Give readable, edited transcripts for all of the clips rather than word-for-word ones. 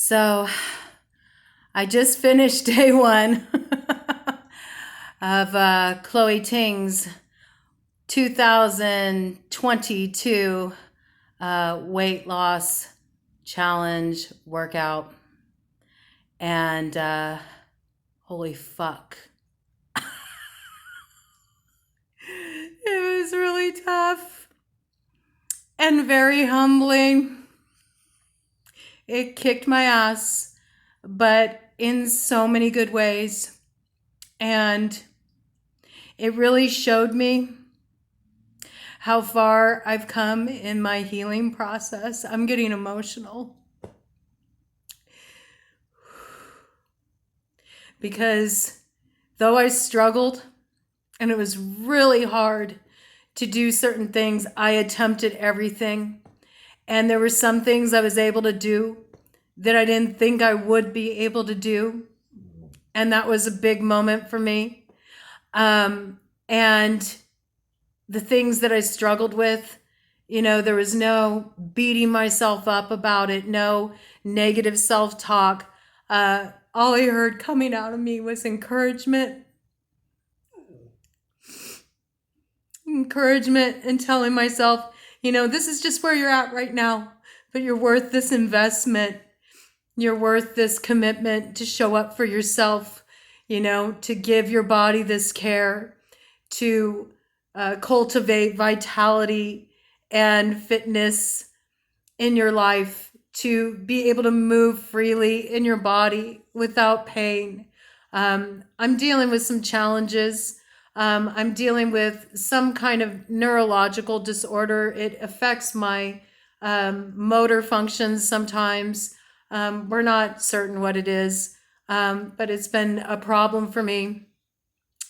So I just finished day one of Chloe Ting's 2022 weight loss challenge workout. And holy fuck. It was really tough and very humbling. It kicked my ass, but in so many good ways. And it really showed me how far I've come in my healing process. I'm getting emotional. Because though I struggled and it was really hard to do certain things, I attempted everything. And there were some things I was able to do that I didn't think I would be able to do. And that was a big moment for me. And the things that I struggled with, there was no beating myself up about it, no negative self-talk. All I heard coming out of me was encouragement. Encouragement and telling myself, this is just where you're at right now, but you're worth this investment. You're worth this commitment to show up for yourself, to give your body this care, to cultivate vitality and fitness in your life, to be able to move freely in your body without pain. I'm dealing with some challenges. I'm dealing with some kind of neurological disorder. It affects my motor functions sometimes. We're not certain what it is, but it's been a problem for me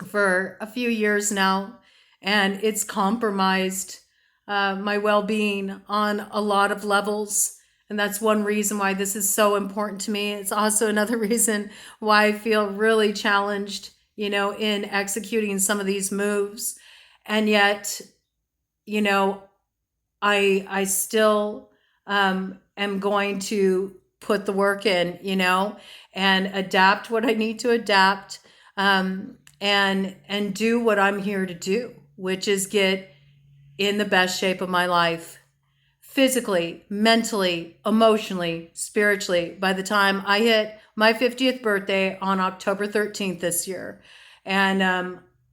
for a few years now, and it's compromised my well-being on a lot of levels. And that's one reason why this is so important to me. It's also another reason why I feel really challenged in executing some of these moves. And yet, I still am going to put the work in, and adapt what I need to adapt, and do what I'm here to do, which is get in the best shape of my life, physically, mentally, emotionally, spiritually, by the time I hit my 50th birthday on October 13th this year. And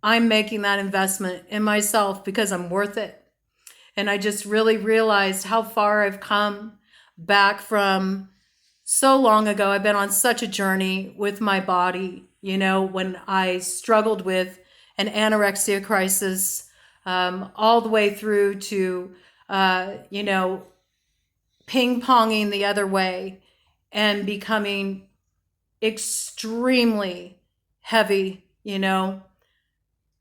I'm making that investment in myself because I'm worth it. And I just really realized how far I've come back from so long ago. I've been on such a journey with my body, when I struggled with an anorexia crisis, all the way through to, ping-ponging the other way and becoming extremely heavy,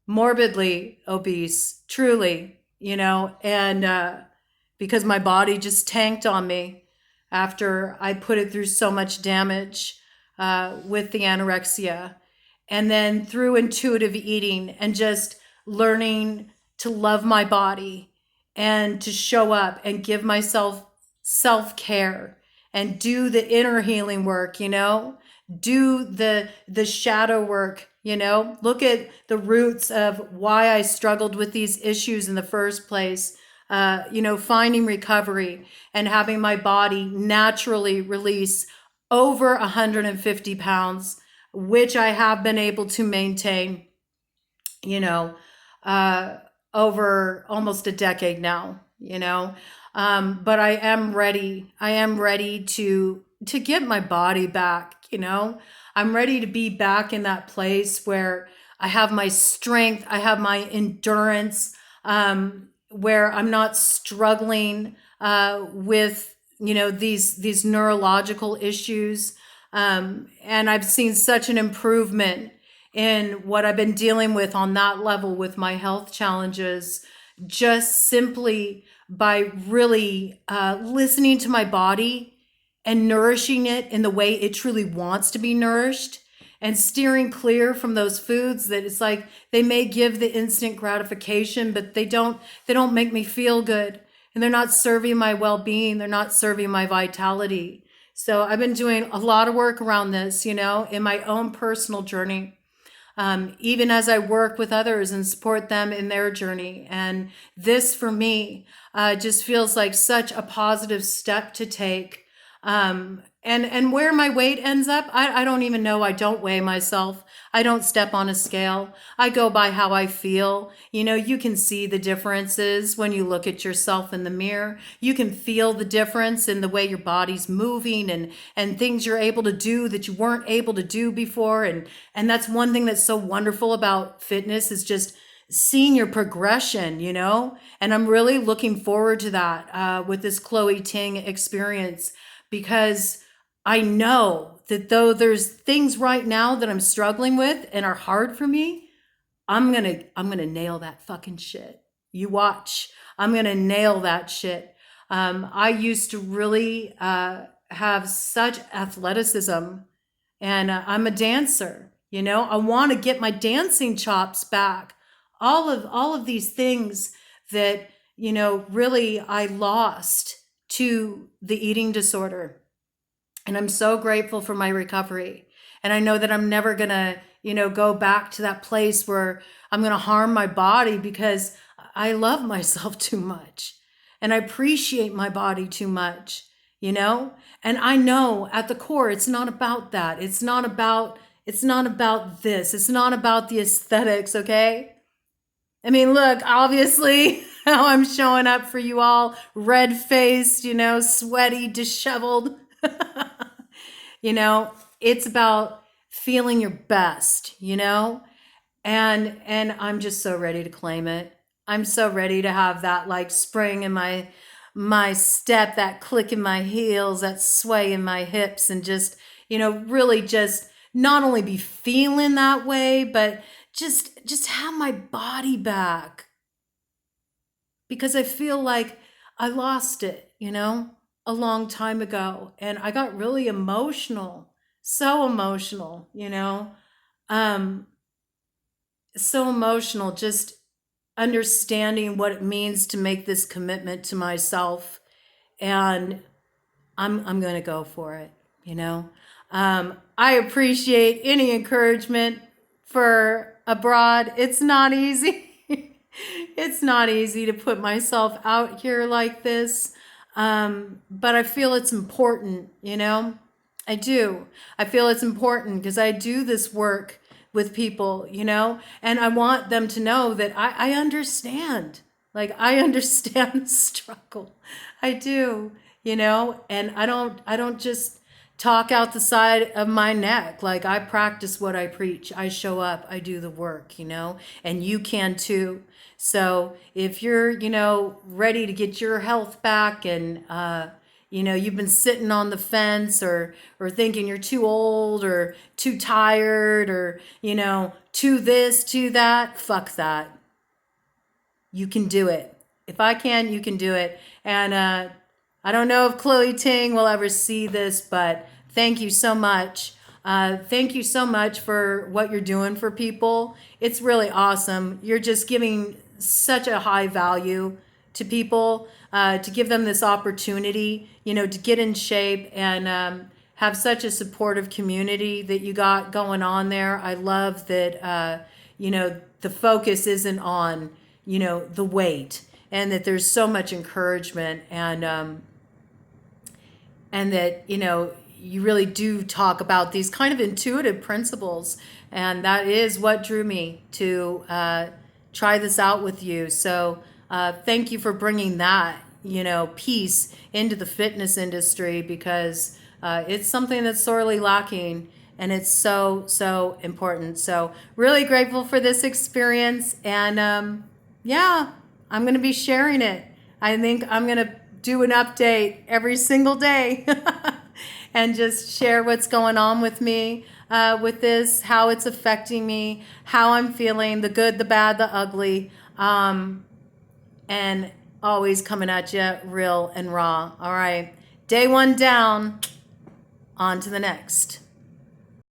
morbidly obese, truly, and because my body just tanked on me after I put it through so much damage with the anorexia. And then through intuitive eating and just learning to love my body and to show up and give myself self-care and do the inner healing work, do the shadow work, look at the roots of why I struggled with these issues in the first place, finding recovery and having my body naturally release over 150 pounds, which I have been able to maintain, over almost a decade now, but I am ready. I am ready to get my body back, I'm ready to be back in that place where I have my strength, I have my endurance, where I'm not struggling with, these neurological issues. And I've seen such an improvement in what I've been dealing with on that level with my health challenges, just simply by really listening to my body and nourishing it in the way it truly wants to be nourished, and steering clear from those foods that it's like they may give the instant gratification, but they don't make me feel good, and they're not serving my well-being, they're not serving my vitality. So I've been doing a lot of work around this, in my own personal journey. Even as I work with others and support them in their journey. And this for me just feels like such a positive step to take. And where my weight ends up, I don't even know. I don't weigh myself. I don't step on a scale. I go by how I feel. You can see the differences when you look at yourself in the mirror. You can feel the difference in the way your body's moving and things you're able to do that you weren't able to do before. And that's one thing that's so wonderful about fitness is just seeing your progression, and I'm really looking forward to that with this Chloe Ting experience, because I know that though there's things right now that I'm struggling with and are hard for me, I'm gonna nail that fucking shit. You watch. I'm gonna nail that shit. I used to really have such athleticism, and I'm a dancer. I want to get my dancing chops back. All of these things that really I lost to the eating disorder. And I'm so grateful for my recovery. And I know that I'm never going to, go back to that place where I'm going to harm my body, because I love myself too much and I appreciate my body too much, And I know at the core, it's not about that. It's not about this. It's not about the aesthetics. Okay. I mean, look, obviously how I'm showing up for you all, red-faced, sweaty, disheveled. It's about feeling your best, and I'm just so ready to claim it. I'm so ready to have that like spring in my step, that click in my heels, that sway in my hips, and just, really just not only be feeling that way, but just have my body back, because I feel like I lost it, a long time ago, and I got really emotional, so emotional, um, so emotional, just understanding what it means to make this commitment to myself, and I'm going to go for it, I appreciate any encouragement for abroad. It's not easy. It's not easy to put myself out here like this. But I feel it's important, I do. I feel it's important because I do this work with people, and I want them to know that I understand. Like, I understand the struggle. I do, and I don't just talk out the side of my neck. Like, I practice what I preach. I show up, I do the work, and you can too. So if you're, ready to get your health back, and, you've been sitting on the fence, or thinking you're too old or too tired, or, too this, too that, fuck that. You can do it. If I can, you can do it. And I don't know if Chloe Ting will ever see this, but thank you so much. Thank you so much for what you're doing for people. It's really awesome. You're just giving such a high value to people, to give them this opportunity, to get in shape, and have such a supportive community that you got going on there. I love that, the focus isn't on, the weight, and that there's so much encouragement, and that, you really do talk about these kind of intuitive principles. And that is what drew me to try this out with you. So thank you for bringing that, piece into the fitness industry, because it's something that's sorely lacking, and it's so, so important. So really grateful for this experience. And yeah, I'm going to be sharing it. I think I'm going to do an update every single day and just share what's going on with me with this, how it's affecting me, how I'm feeling, the good, the bad, the ugly, and always coming at you real and raw. All right. Day one down, on to the next.